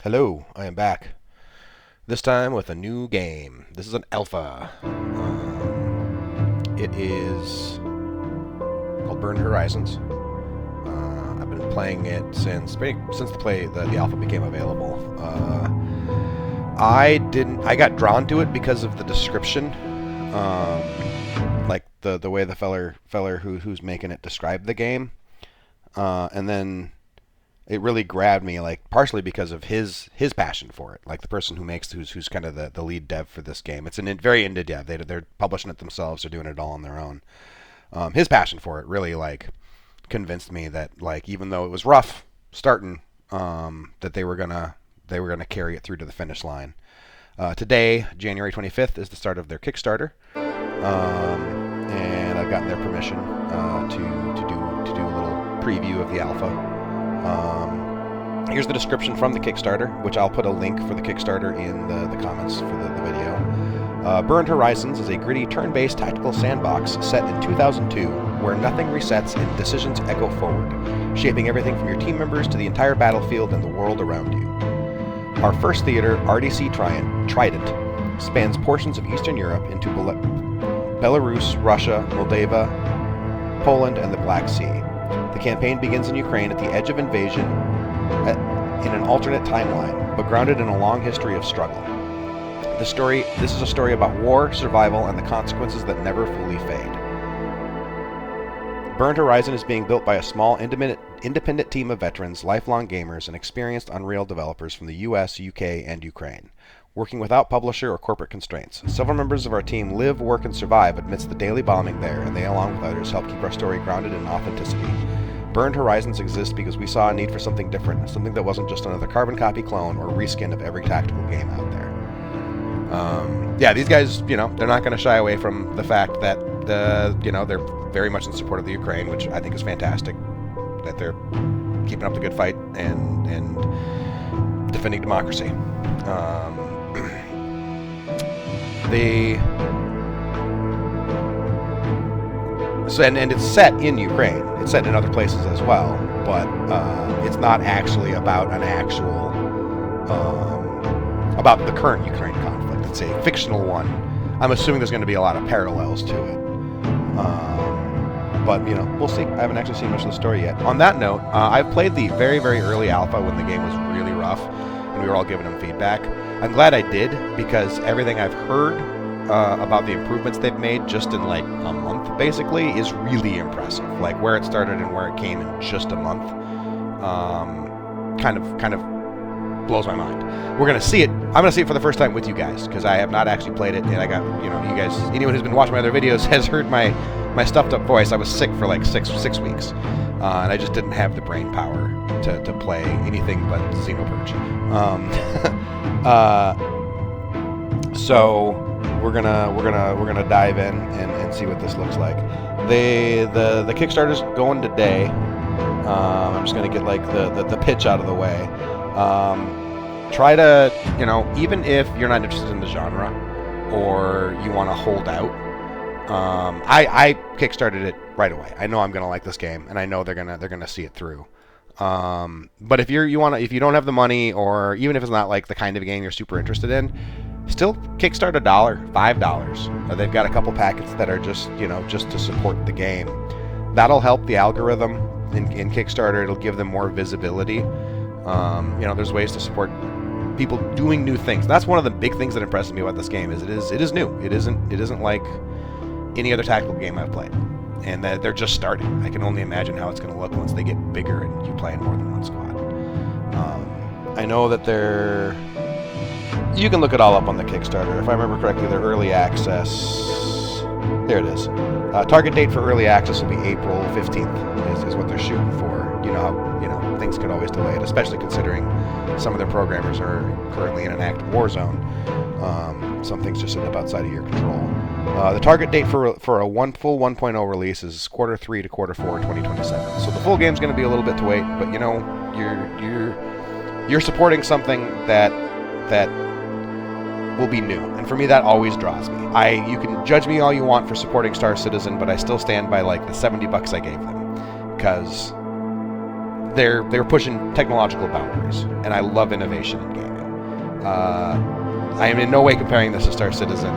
Hello, I am back. This time with a new game. This is an alpha. It is called Burned Horizons. I've been playing it since the alpha became available. I got drawn to it because of the description, like the way the feller who's making it described the game, and then it really grabbed me, like partially because of his passion for it, like the person who's kind of the lead dev for this game. It's very indie dev. They're publishing it themselves. They're doing it all on their own. His passion for it really like convinced me that, like, even though it was rough starting, that they were gonna carry it through to the finish line. Today, January 25th, is the start of their Kickstarter, and I've gotten their permission to do a little preview of the alpha. Here's the description from the Kickstarter, which I'll put a link for the Kickstarter in the comments for the video. Burned Horizons is a gritty turn-based tactical sandbox set in 2002, where nothing resets and decisions echo forward, shaping everything from your team members to the entire battlefield and the world around you. Our first theater, RDC Trident, spans portions of Eastern Europe into Belarus, Russia, Moldova, Poland, and the Black Sea. The campaign begins in Ukraine at the edge of invasion in an alternate timeline, but grounded in a long history of struggle. This is a story about war, survival, and the consequences that never fully fade. Burned Horizon is being built by a small, independent team of veterans, lifelong gamers, and experienced Unreal developers from the US, UK, and Ukraine, working without publisher or corporate constraints. Several members of our team live, work, and survive amidst the daily bombing there, and they, along with others, help keep our story grounded in authenticity. Burned Horizons exists because we saw a need for something different, something that wasn't just another carbon copy clone or reskin of every tactical game out there. These guys, they're not going to shy away from the fact that, they're very much in support of the Ukraine, which I think is fantastic, that they're keeping up the good fight and defending democracy. And it's set in Ukraine. It's set in other places as well, but it's not actually about about the current Ukraine conflict. It's a fictional one. I'm assuming there's going to be a lot of parallels to it. But we'll see. I haven't actually seen much of the story yet. On that note, I've played the very, very early alpha when the game was really rough, and we were all giving them feedback. I'm glad I did, because everything I've heard about the improvements they've made just in like a month, basically, is really impressive. Like where it started and where it came in just a month, kind of blows my mind. We're gonna see it. I'm gonna see it for the first time with you guys, because I have not actually played it, and I got you guys. Anyone who's been watching my other videos has heard my stuffed up voice. I was sick for like six weeks, and I just didn't have the brain power to play anything but Xenopurge. So we're gonna dive in and see what this looks like. The Kickstarter's going today. I'm just gonna get like the pitch out of the way. Try to, even if you're not interested in the genre or you want to hold out, I kickstarted it right away. I know I'm gonna like this game, and I know they're gonna see it through. But if you don't have the money, or even if it's not like the kind of game you're super interested in, still kickstart $1, $5. They've got a couple packets that are just to support the game. That'll help the algorithm in Kickstarter. It'll give them more visibility. There's ways to support people doing new things. That's one of the big things that impresses me about this game. Is it is new. It isn't like any other tactical game I've played, and that they're just starting. I can only imagine how it's going to look once they get bigger and you play in more than one squad. I know that you can look it all up on the Kickstarter. If I remember correctly, their early access, there it is. Target date for early access will be April 15th is what they're shooting for. Things could always delay it, especially considering some of their programmers are currently in an active war zone. Some things just end up outside of your control. The target date for a full 1.0 release is Q3 to Q4 2027. So the full game's going to be a little bit to wait, but you're supporting something that will be new, and for me that always draws me. You can judge me all you want for supporting Star Citizen, but I still stand by like the $70 I gave them, because they're pushing technological boundaries, and I love innovation in gaming. I am in no way comparing this to Star Citizen.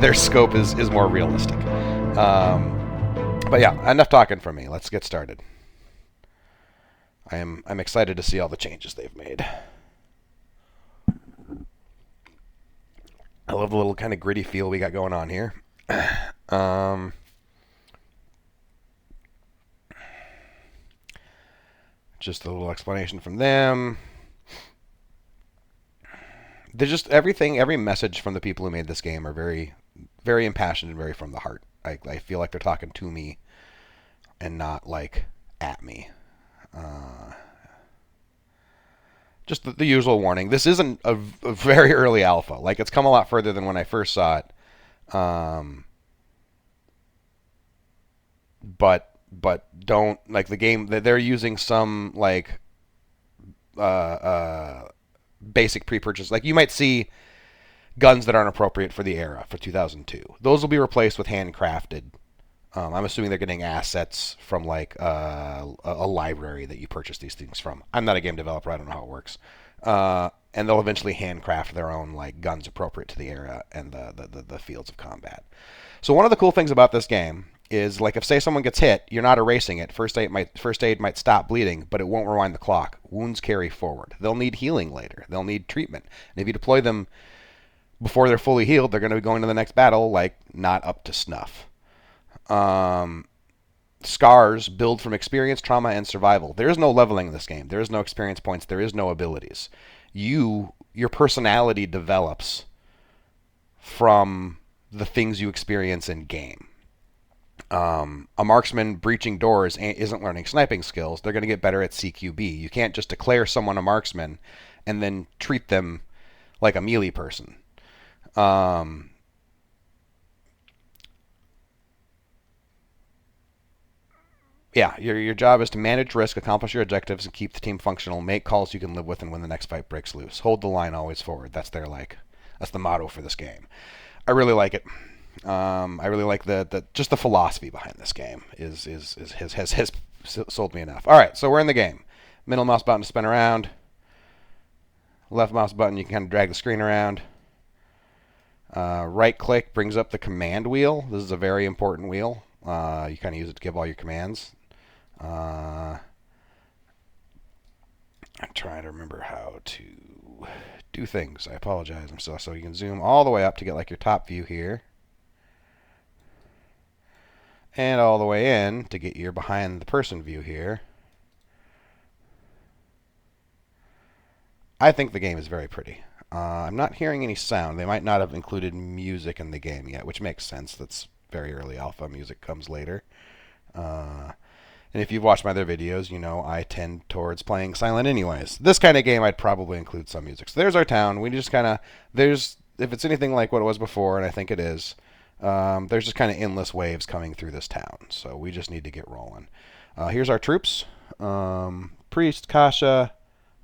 Their scope is more realistic. But yeah, enough talking from me. Let's get started. I'm excited to see all the changes they've made. I love the little kind of gritty feel we got going on here. Just a little explanation from them. They're just every message from the people who made this game are very, very impassioned and very from the heart. I feel like they're talking to me and not like at me. Just the usual warning. This isn't a very early alpha. Like, it's come a lot further than when I first saw it. But don't, like, the game, they're using some like basic pre-purchase. Like, you might see guns that aren't appropriate for the era for 2002. Those will be replaced with handcrafted. I'm assuming they're getting assets from like a library that you purchase these things from. I'm not a game developer. I don't know how it works. And they'll eventually handcraft their own like guns appropriate to the era and the fields of combat. So one of the cool things about this game is, like, if say someone gets hit, you're not erasing it. First aid might stop bleeding, but it won't rewind the clock. Wounds carry forward. They'll need healing later. They'll need treatment. And if you deploy them before they're fully healed, they're going to be going to the next battle like not up to snuff. Scars build from experience, trauma, and survival. There is no leveling in this game. There is no experience points. There is no abilities. Your personality develops from the things you experience in game. A marksman breaching doors isn't learning sniping skills. They're going to get better at CQB. You can't just declare someone a marksman and then treat them like a melee person. Yeah, your job is to manage risk, accomplish your objectives, and keep the team functional. Make calls you can live with, and when the next fight breaks loose. Hold the line always forward. That's the motto for this game. I really like it. I really like just the philosophy behind this game has sold me enough. All right, so we're in the game. Middle mouse button to spin around. Left mouse button, you can kind of drag the screen around. Right click brings up the command wheel. This is a very important wheel. You kind of use it to give all your commands. I'm trying to remember how to do things. I apologize. So you can zoom all the way up to get like your top view here. And all the way in to get your behind the person view here. I think the game is very pretty. I'm not hearing any sound. They might not have included music in the game yet, which makes sense. That's very early alpha. Music comes later. And if you've watched my other videos, you know I tend towards playing silent anyways. This kind of game, I'd probably include some music. So there's our town. We just kind of, if it's anything like what it was before, and I think it is, there's just kind of endless waves coming through this town. So we just need to get rolling. Here's our troops. Priest, Kasha,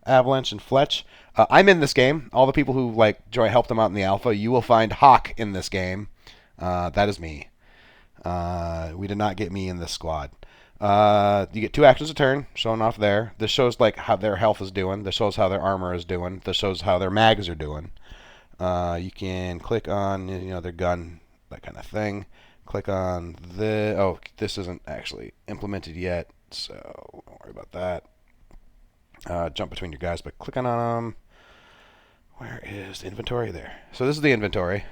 Avalanche, and Fletch. I'm in this game. All the people who helped them out in the alpha, you will find Hawk in this game. That is me. We did not get me in this squad. You get 2 actions a turn, showing off there. This shows like how their health is doing. This shows how their armor is doing. This shows how their mags are doing. You can click on their gun, that kind of thing. Click on this isn't actually implemented yet, so don't worry about that. Jump between your guys by clicking on them. Where is the inventory? There. So this is the inventory.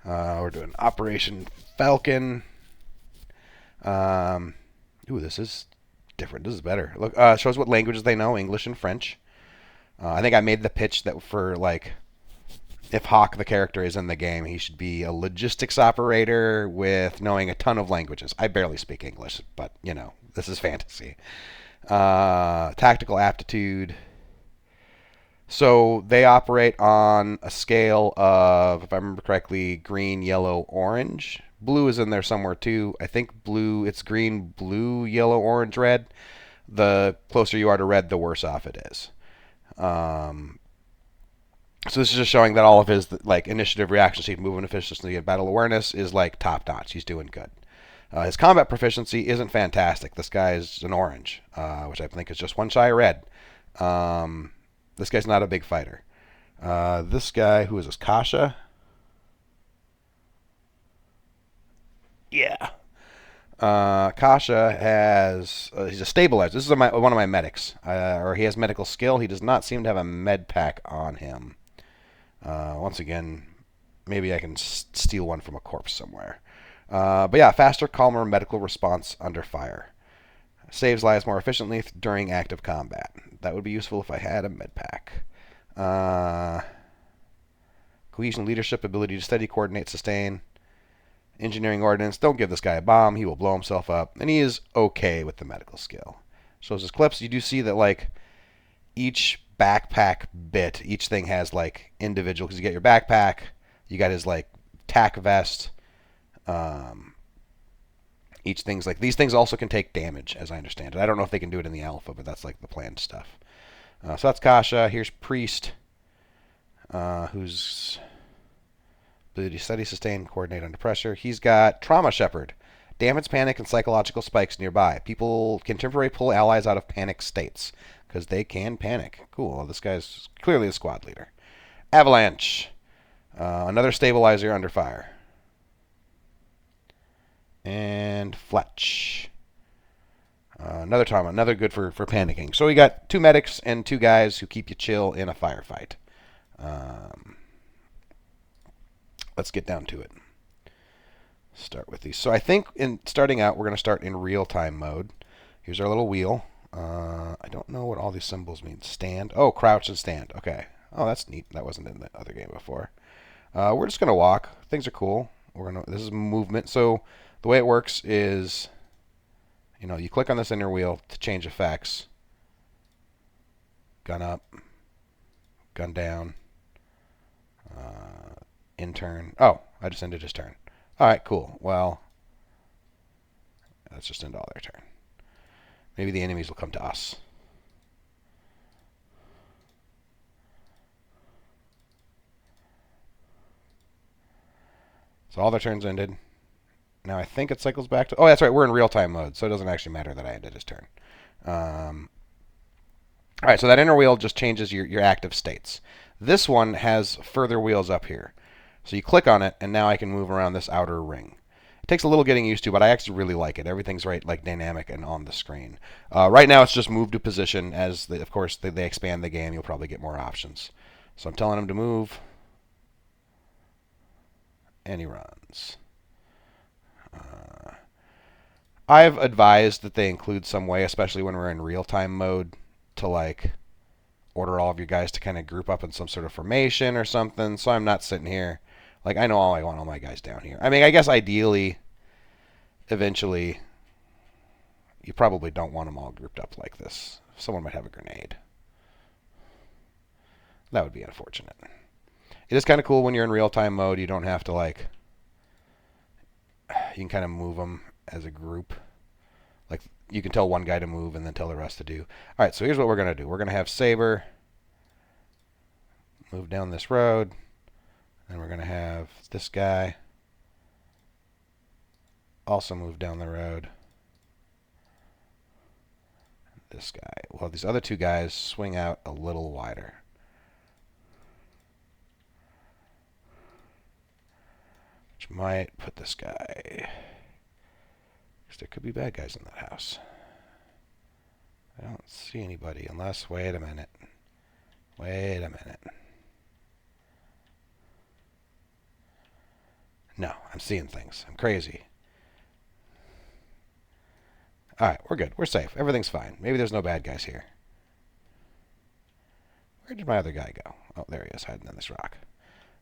We're doing Operation Falcon. This is different. This is better. Look, shows what languages they know, English and French. I think I made the pitch that for if Hawk, the character, is in the game, he should be a logistics operator with knowing a ton of languages. I barely speak English, but this is fantasy. Tactical aptitude. So they operate on a scale of, if I remember correctly, green, yellow, orange. Blue is in there somewhere too. I think blue, it's green, blue, yellow, orange, red. The closer you are to red, the worse off it is. So this is just showing that all of his initiative, reaction speed, movement efficiency, and battle awareness is top notch. He's doing good. His combat proficiency isn't fantastic. This guy's an orange, which I think is just one shy red. This guy's not a big fighter. This guy, who is this, Kasha? Yeah. Kasha has, he's a stabilizer. This is one of my medics, or he has medical skill. He does not seem to have a med pack on him. Once again, maybe I can steal one from a corpse somewhere. But yeah, faster, calmer medical response under fire. Saves lives more efficiently during active combat. That would be useful if I had a med pack. Cohesion, leadership, ability to steady, coordinate, sustain. Engineering ordnance. Don't give this guy a bomb. He will blow himself up. And he is okay with the medical skill. Shows his clips. You do see that, like, each backpack bit, each thing has, like, individual. Because you get your backpack. You got his, like, tack vest. Each thing's like, these things also can take damage, as I understand it. I don't know if they can do it in the alpha, but that's, like, the planned stuff. So that's Kasha. Here's Priest, who's ability to steady, sustain, coordinate under pressure. He's got Trauma Shepherd. Damage, panic, and psychological spikes nearby. People can temporarily pull allies out of panic states, because they can panic. Cool. This guy's clearly a squad leader. Avalanche. Another stabilizer under fire. And Fletch. Another trauma. Another good for panicking. So we got 2 medics and 2 guys who keep you chill in a firefight. Let's get down to it. Start with these. So I think in starting out, we're going to start in real-time mode. Here's our little wheel. I don't know what all these symbols mean. Stand. Oh, crouch and stand. Okay. Oh, that's neat. That wasn't in the other game before. We're just going to walk. Things are cool. This is movement. So the way it works is, you click on this inner wheel to change effects. Gun up. Gun down. In turn. Oh, I just ended his turn. All right, cool. Well, let's just end all their turn. Maybe the enemies will come to us. So all their turns ended. Now I think it cycles back to... Oh, that's right. We're in real-time mode, so it doesn't actually matter that I ended his turn. All right, so that inner wheel just changes your active states. This one has further wheels up here. So you click on it, and now I can move around this outer ring. It takes a little getting used to, but I actually really like it. Everything's right, like, dynamic and on the screen. Right now, it's just move to position. As, of course, they expand the game, you'll probably get more options. So I'm telling him to move, and he runs. I've advised that they include some way, especially when we're in real-time mode, to, like, order all of your guys to kind of group up in some sort of formation or something, so I'm not sitting here. Like, I know I want all my guys down here. I mean, I guess ideally, eventually, you probably don't want them all grouped up like this. Someone might have a grenade. That would be unfortunate. It is kind of cool when you're in real-time mode. You don't have to, like... You can kind of move them as a group. Like, you can tell one guy to move and then tell the rest to do. All right, so here's what we're going to do. We're going to have Saber move down this road. And we're going to have this guy also move down the road. This guy. Well, these other 2 guys swing out a little wider. Which might put this guy... Because there could be bad guys in that house. I don't see anybody unless... Wait a minute. Wait a minute. No, I'm seeing things. I'm crazy. Alright, we're good. We're safe. Everything's fine. Maybe there's no bad guys here. Where did my other guy go? Oh, there he is, hiding in this rock.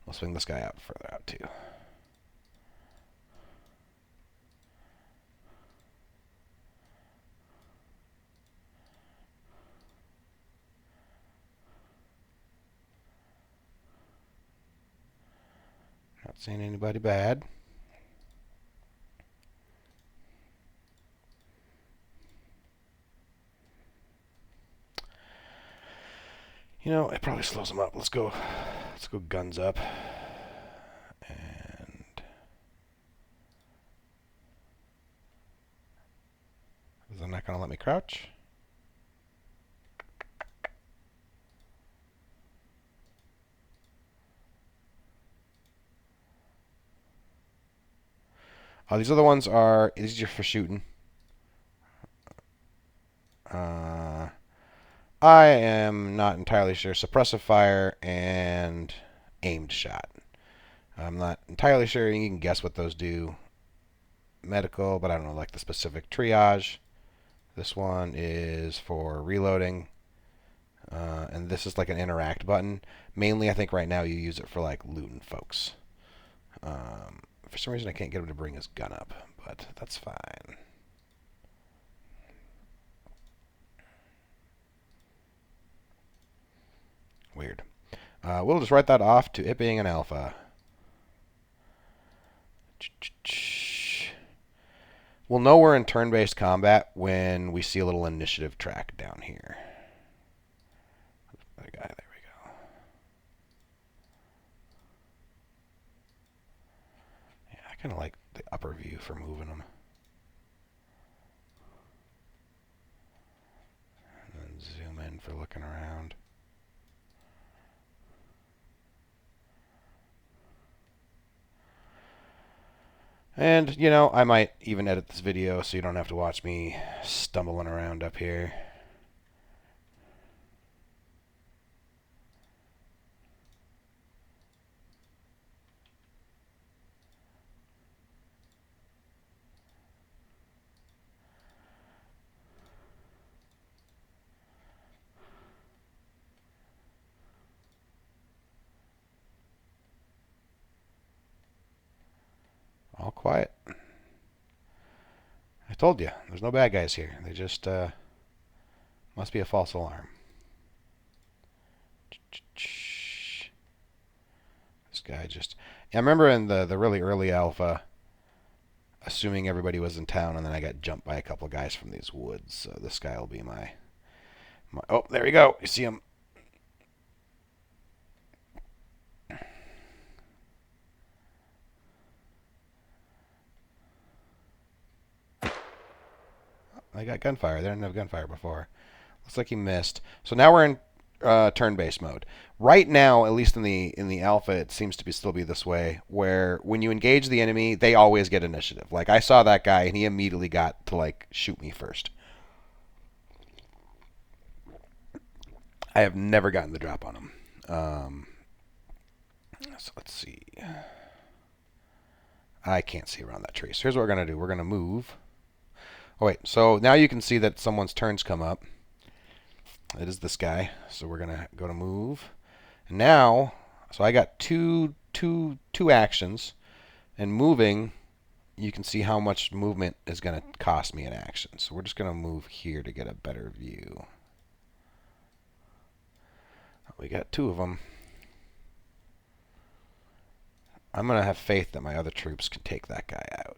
We'll swing this guy out further out, too. Not seeing anybody bad. It probably slows them up. Let's go guns up. And not going to let me crouch. These other ones are easier for shooting. I am not entirely sure. Suppressive fire and aimed shot. I'm not entirely sure. You can guess what those do. Medical, but I don't know, like the specific triage. This one is for reloading. And this is like an interact button. Mainly, I think right now you use it for like looting folks. For some reason, I can't get him to bring his gun up, but that's fine. Weird. We'll just write that off to it being an alpha. We'll know we're in turn-based combat when we see a little initiative track down here. There we go. Yeah, I kind of like the upper view for moving them. And then zoom in for looking around. And, you know, I might even edit this video so you don't have to watch me stumbling around up here. All quiet. I told you, there's no bad guys here. They just must be a false alarm. This guy just... Yeah, I remember in the really early alpha, assuming everybody was in town, and then I got jumped by a couple of guys from these woods. So this guy will be my... Oh, there we go. You see him. I got gunfire. They didn't have gunfire before. Looks like he missed. So now we're in turn-based mode. Right now, at least in the alpha, it seems to still be this way, where when you engage the enemy, they always get initiative. Like I saw that guy, and he immediately got to like shoot me first. I have never gotten the drop on him. So let's see. I can't see around that tree. So here's what we're gonna do. We're gonna move. Oh, wait. So now you can see that someone's turns come up. It is this guy. So we're going to go to move. And now, so I got two actions. And moving, you can see how much movement is going to cost me an action. So we're just going to move here to get a better view. We got two of them. I'm going to have faith that my other troops can take that guy out.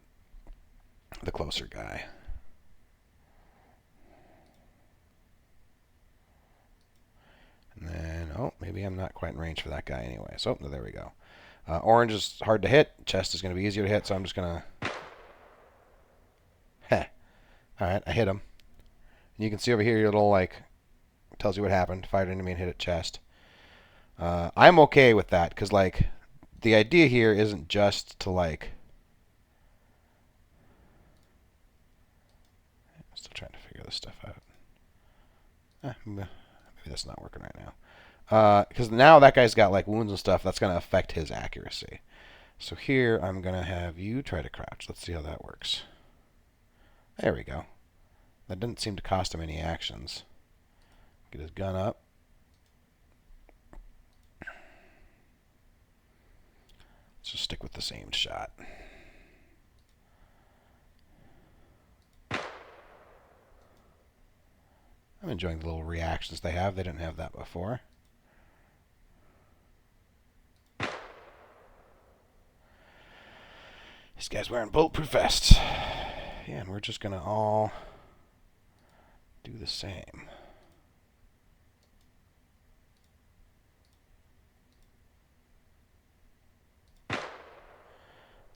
The closer guy. And then, oh, maybe I'm not quite in range for that guy anyway. So, there we go. Orange is hard to hit. Chest is going to be easier to hit, so I'm just going to... Heh. Alright, I hit him. And you can see over here, your little, like, tells you what happened. Fired enemy and hit at chest. I'm okay with that, because, like, the idea here isn't just to, like... I'm still trying to figure this stuff out. Maybe that's not working right now. Because now that guy's got like wounds and stuff, that's going to affect his accuracy. So here I'm going to have you try to crouch. Let's see how that works. There we go. That didn't seem to cost him any actions. Get his gun up. Let's just stick with the same shot. I'm enjoying the little reactions they have. They didn't have that before. This guy's wearing bulletproof vests. Yeah, and we're just going to all do the same.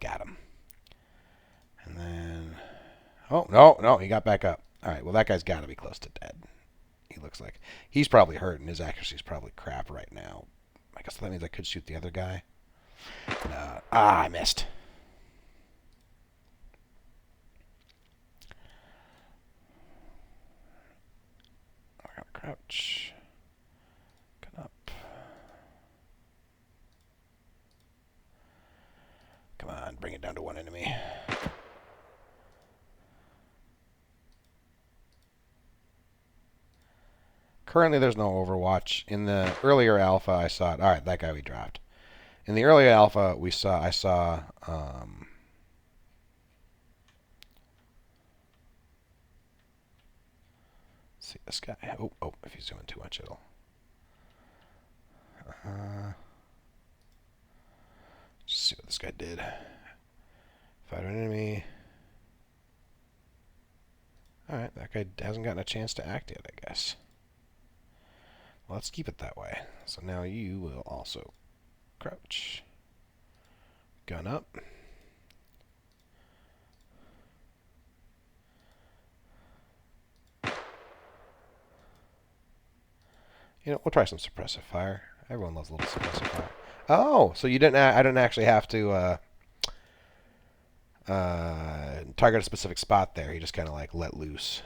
Got him. And then... Oh, no, he got back up. All right, well, that guy's got to be close to dead. He looks like he's probably hurt, and his accuracy's probably crap right now. I guess that means I could shoot the other guy. No. Ah, I missed. I gotta crouch. Get up. Come on, bring it down to one enemy. Currently, there's no Overwatch. In the earlier alpha, I saw it. All right, that guy we dropped. In the earlier alpha, I saw. See this guy. Oh! If he's doing too much, it'll. See what this guy did. Fight an enemy. All right, that guy hasn't gotten a chance to act yet, I guess. Well, let's keep it that way. So now you will also crouch. Gun up. You know, we'll try some suppressive fire. Everyone loves a little suppressive fire. Oh, so you didn't? I didn't actually have to target a specific spot there. He just kind of like let loose.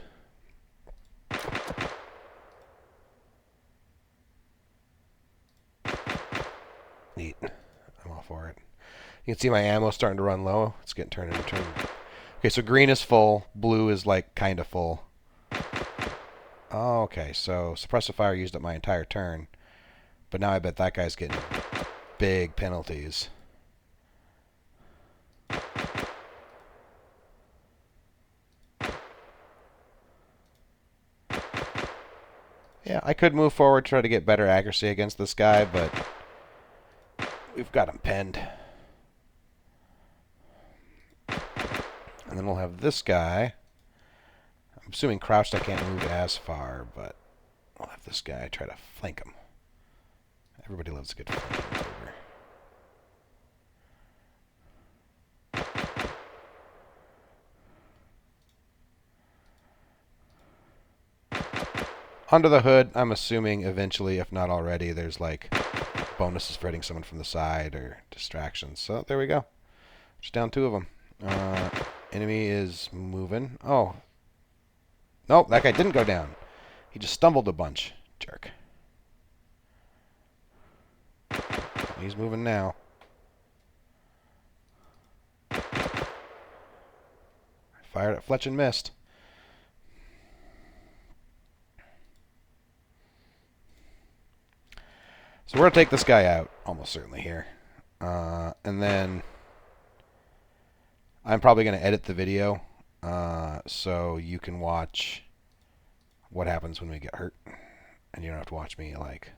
Neat. I'm all for it. You can see my ammo starting to run low. It's getting turned into turn. Okay, so green is full. Blue is like kind of full. Oh, okay. So suppressive fire used up my entire turn. But now I bet that guy's getting big penalties. Yeah, I could move forward, try to get better accuracy against this guy, but we've got him penned. And then we'll have this guy. I'm assuming crouched I can't move as far, but I'll have this guy try to flank him. Everybody loves a good flanking maneuver. Under the hood, I'm assuming eventually, if not already, there's like bonuses for hitting someone from the side or distractions. So there we go. Just down two of them. Enemy is moving. Oh. Nope, that guy didn't go down. He just stumbled a bunch. Jerk. He's moving now. Fired at Fletch and missed. So we're going to take this guy out, almost certainly here. And then I'm probably going to edit the video so you can watch what happens when we get hurt. And you don't have to watch me, like,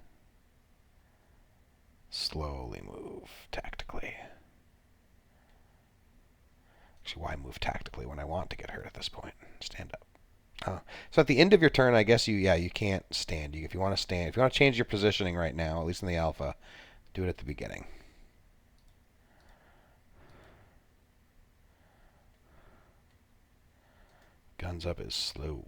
slowly move tactically. Actually, why move tactically when I want to get hurt at this point? Stand up. So at the end of your turn, I guess you can't stand. If you want to stand, if you want to change your positioning right now, at least in the alpha, do it at the beginning. Guns up is slow.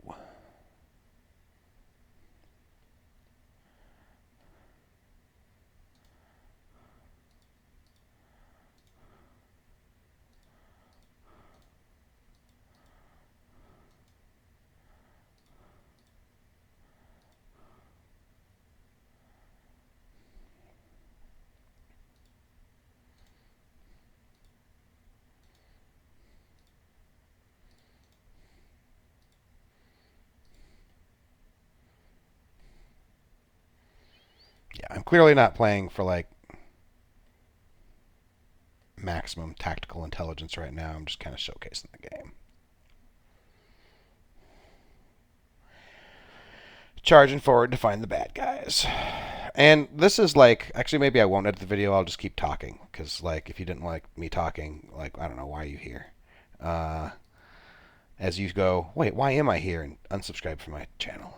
Yeah, I'm clearly not playing for like maximum tactical intelligence right now. I'm just kind of showcasing the game. Charging forward to find the bad guys. And this is like, actually maybe I won't edit the video, I'll just keep talking. Because like, if you didn't like me talking, like, I don't know, why are you here? As you go, wait, why am I here? And unsubscribe from my channel.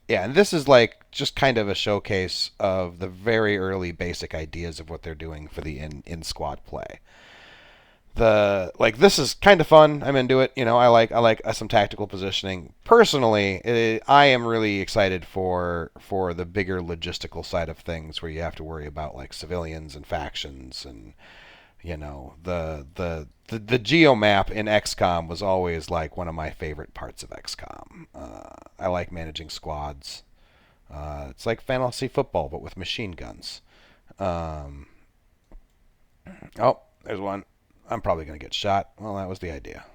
Yeah, and this is like just kind of a showcase of the very early basic ideas of what they're doing for the in-squad play. this is kind of fun. I'm into it. I like some tactical positioning. Personally, I am really excited for the bigger logistical side of things, where you have to worry about like civilians and factions, and the geomap in XCOM was always like one of my favorite parts of XCOM. I like managing squads. It's like fantasy football, but with machine guns. Um, oh, there's one. I'm probably going to get shot. Well, that was the idea.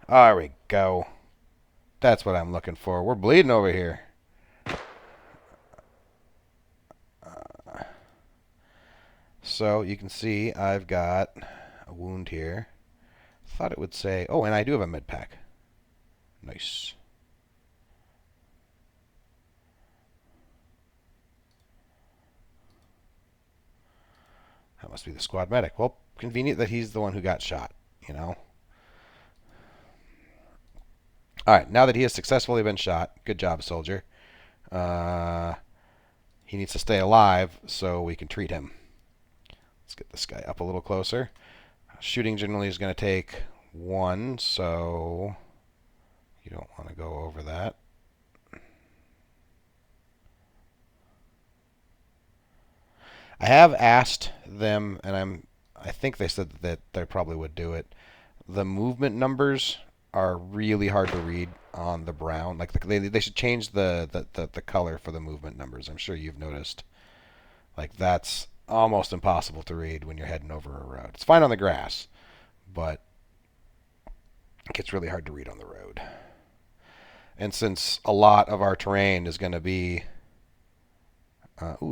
There we go. That's what I'm looking for. We're bleeding over here. So you can see I've got a wound here. Thought it would say... Oh, and I do have a med pack. Nice. That must be the squad medic. Well, convenient that he's the one who got shot, you know? Alright, now that he has successfully been shot, good job, soldier. He needs to stay alive so we can treat him. Let's get this guy up a little closer. Shooting generally is going to take 1, so you don't want to go over that. I have asked them, and I think they said that they probably would do it. The movement numbers are really hard to read on the brown. Like they should change the color for the movement numbers. I'm sure you've noticed. Like that's almost impossible to read when you're heading over a road. It's fine on the grass, but it gets really hard to read on the road. And since a lot of our terrain is going to be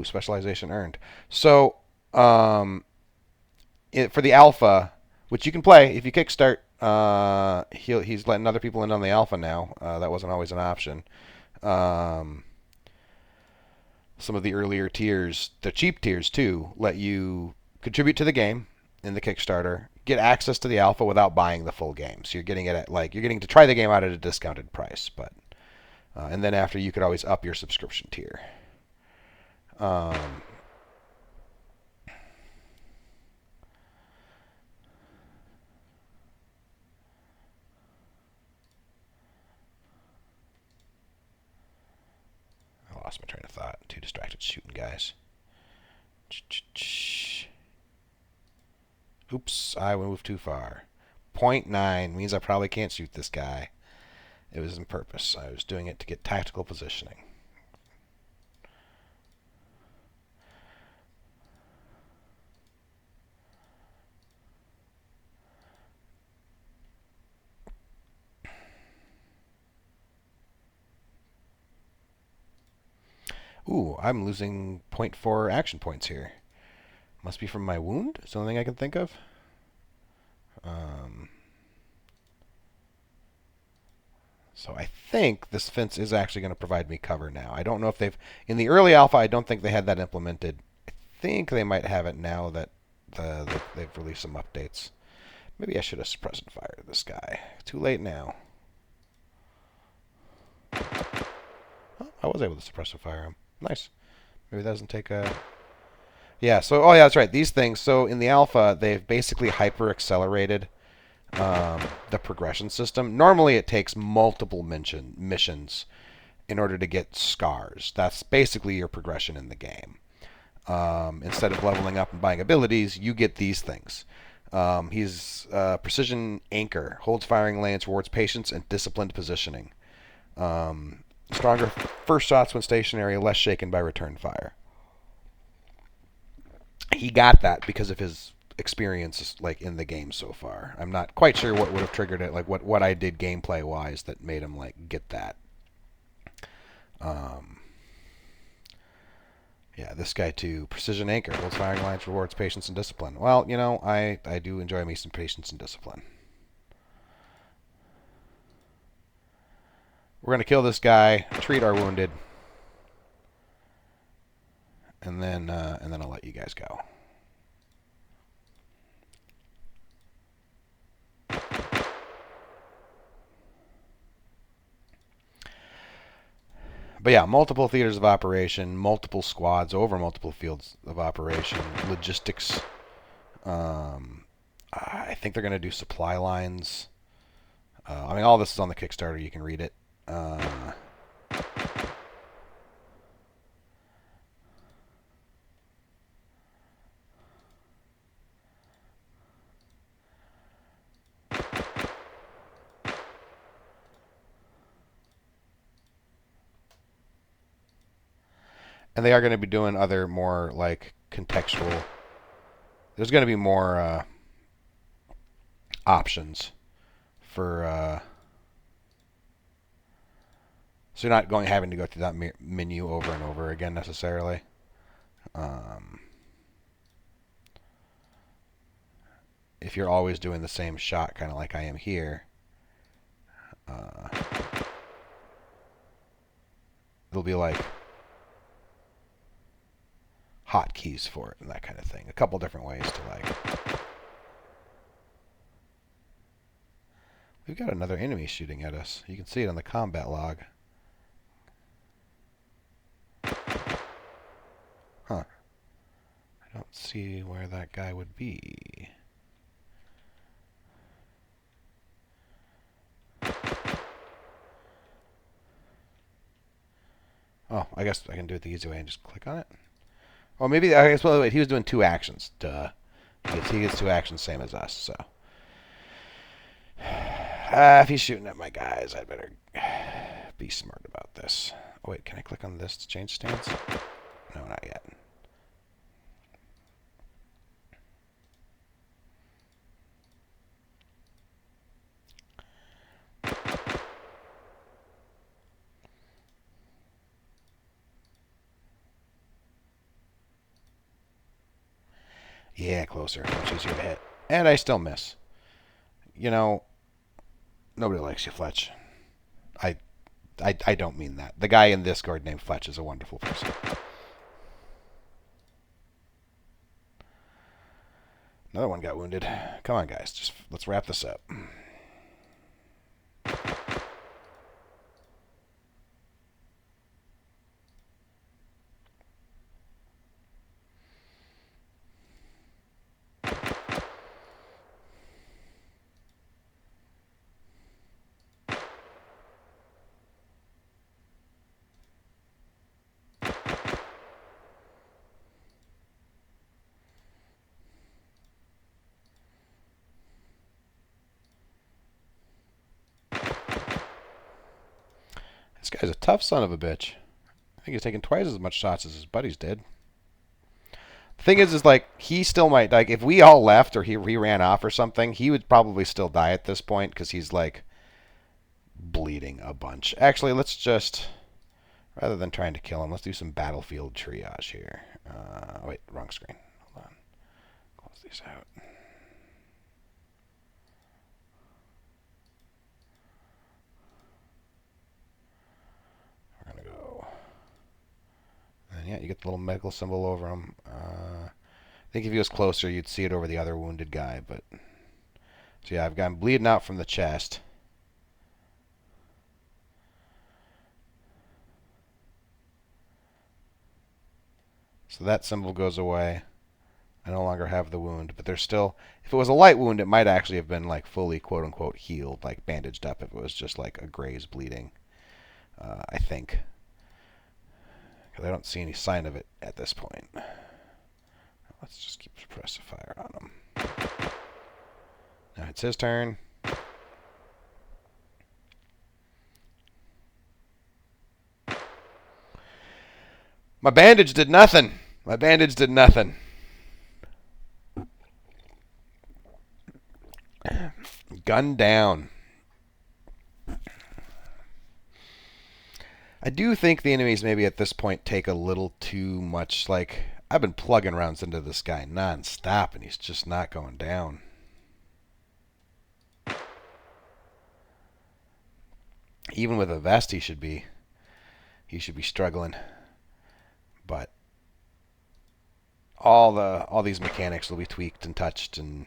specialization earned. So for the alpha, which you can play if you kickstart, he's letting other people in on the alpha now. That wasn't always an option. Some of the earlier tiers, the cheap tiers too, let you contribute to the game in the Kickstarter, get access to the alpha without buying the full game. So you're getting it at you're getting to try the game out at a discounted price, but and then after you could always up your subscription tier. I lost my train of thought. Too distracted shooting guys. Oops, I moved too far. 0.9 means I probably can't shoot this guy. It was on purpose. I was doing it to get tactical positioning. Ooh, I'm losing 0.4 action points here. Must be from my wound? Is the only thing I can think of. So I think this fence is actually going to provide me cover now. I don't know if they've... In the early alpha, I don't think they had that implemented. I think they might have it now that they've released some updates. Maybe I should have suppressed fire this guy. Too late now. Oh, I was able to suppress fire him. Nice. Maybe that doesn't take a... Yeah, so... Oh, yeah, that's right. These things... So in the alpha, they've basically hyper-accelerated the progression system. Normally it takes multiple missions in order to get scars. That's basically your progression in the game. Instead of leveling up and buying abilities, you get these things. He's Precision Anchor. Holds firing lanes, rewards patience and disciplined positioning. Stronger first shots when stationary, less shaken by return fire. He got that because of his experience in the game so far. I'm not quite sure what would have triggered it, what I did gameplay wise that made him get that. Yeah, this guy too. Precision Anchor. Holds firing lines, rewards patience and discipline. Well, I do enjoy me some patience and discipline. We're gonna kill this guy, treat our wounded, and then I'll let you guys go. But yeah, multiple theaters of operation, multiple squads over multiple fields of operation, logistics I think they're going to do supply lines. I mean, all this is on the Kickstarter. You can read it. And they are going to be doing other more like contextual. There's going to be more options for. So you're not having to go through that menu over and over again necessarily. If you're always doing the same shot, kind of like I am here, it'll be like hotkeys for it and that kind of thing. A couple different ways to like. We've got another enemy shooting at us. You can see it on the combat log. Huh. I don't see where that guy would be. Oh, I guess I can do it the easy way and just click on it. Oh, maybe, I guess, well, wait, he was doing 2 actions. Duh. He gets 2 actions, same as us, so. If he's shooting at my guys, I'd better be smart about this. Oh, wait, can I click on this to change stance? No, not yet. Yeah, closer. Much easier to hit. And I still miss. You know, nobody likes you, Fletch. I don't mean that. The guy in this Discord named Fletch is a wonderful person. Another one got wounded. Come on, guys. Just let's wrap this up. This guy's a tough son of a bitch. I think he's taking twice as much shots as his buddies did. The thing is like, he still might, like, if we all left or he ran off or something, he would probably still die at this point because he's, like, bleeding a bunch. Actually, let's just, rather than trying to kill him, let's do some battlefield triage here. Wait, wrong screen. Hold on. Close these out. We're going to go. And yeah, you get the little medical symbol over him. I think if he was closer, you'd see it over the other wounded guy. But so yeah, I've got him bleeding out from the chest. So that symbol goes away. I no longer have the wound, but there's still, if it was a light wound, it might actually have been like fully quote-unquote healed, like bandaged up if it was just like a graze bleeding, I think. Because I don't see any sign of it at this point. Let's just keep suppressive fire on him. Now it's his turn. My bandage did nothing. My bandage did nothing. Gun down. I do think the enemies maybe at this point take a little too much, like, I've been plugging rounds into this guy non-stop and he's just not going down. Even with a vest he should be struggling. But all these mechanics will be tweaked and touched, and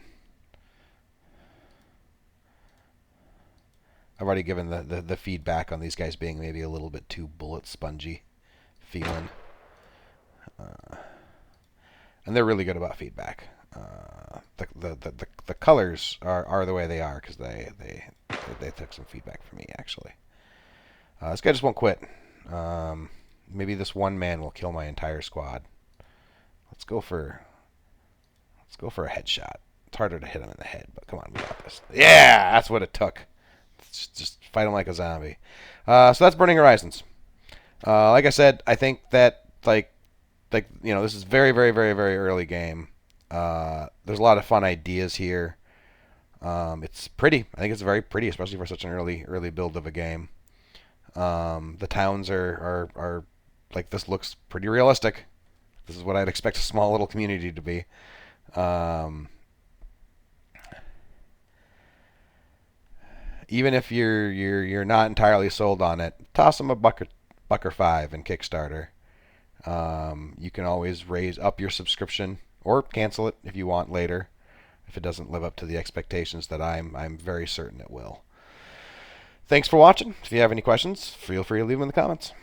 I've already given the feedback on these guys being maybe a little bit too bullet spongy feeling. And they're really good about feedback. The colors are the way they are because they took some feedback from me actually. This guy just won't quit. Maybe this one man will kill my entire squad. Let's go for a headshot. It's harder to hit him in the head, but come on, we got this. Yeah, that's what it took. Just fight him like a zombie. So that's Burning Horizons. Like I said, I think that this is very very very very early game. There's a lot of fun ideas here. It's pretty. I think it's very pretty, especially for such an early build of a game. The towns are like, this looks pretty realistic. This is what I'd expect a small little community to be. Even if you're not entirely sold on it, toss them a buck or five in Kickstarter. You can always raise up your subscription or cancel it if you want later, if it doesn't live up to the expectations that I'm very certain it will. Thanks for watching. If you have any questions, feel free to leave them in the comments.